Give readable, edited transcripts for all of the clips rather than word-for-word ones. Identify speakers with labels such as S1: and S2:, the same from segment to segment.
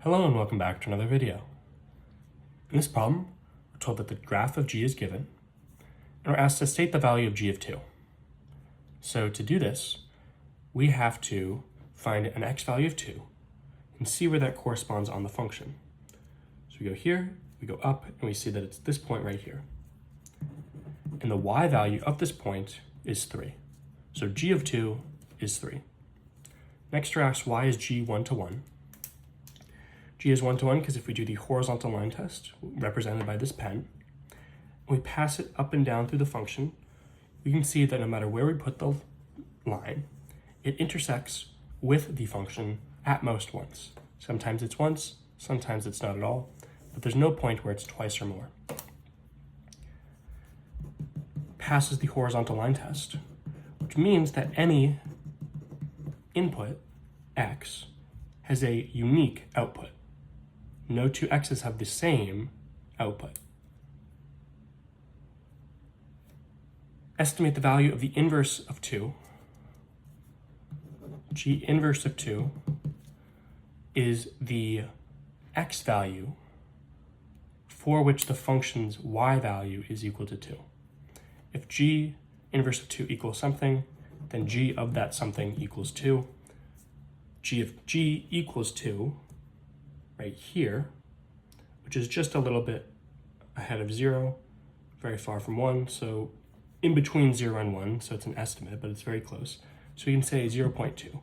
S1: Hello and welcome back to another video. In this problem, we're told that the graph of g is given, and we're asked to state the value of g of 2. So to do this, we have to find an x value of 2 and see where that corresponds on the function. So we go here, we go up, and we see that it's this point right here. And the y value of this point is 3. So g of 2 is 3. Next we're asked why is g 1 to 1? G is 1 to 1 because if we do the horizontal line test, represented by this pen, and we pass it up and down through the function, we can see that no matter where we put the line, it intersects with the function at most once. Sometimes it's once, sometimes it's not at all, but there's no point where it's twice or more. Passes the horizontal line test, which means that any input, x, has a unique output. No two x's have the same output. Estimate the value of the inverse of 2. G inverse of 2 is the x value for which the function's y value is equal to 2. If g inverse of 2 equals something, then g of that something equals 2. G of g equals 2 right here, which is just a little bit ahead of 0, very far from 1, so in between 0 and 1, so it's an estimate, but it's very close. So we can say 0.2.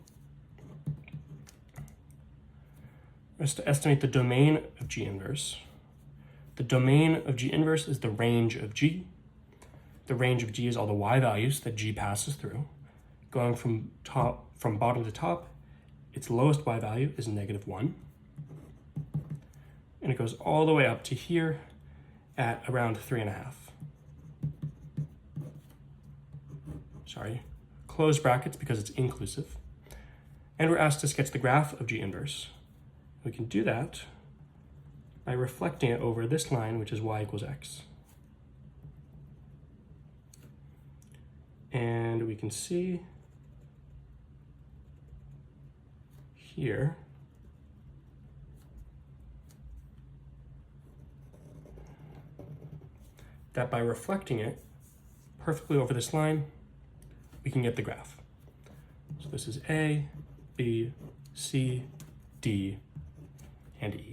S1: Just to estimate the domain of G inverse. The domain of G inverse is the range of G. The range of G is all the y values that G passes through. Going from bottom to top, its lowest y value is -1. And it goes all the way up to here at around 3.5. Sorry, close brackets because it's inclusive. And we're asked to sketch the graph of G inverse. We can do that by reflecting it over this line, which is y equals x. And we can see here that by reflecting it perfectly over this line, we can get the graph. So this is A, B, C, D, and E.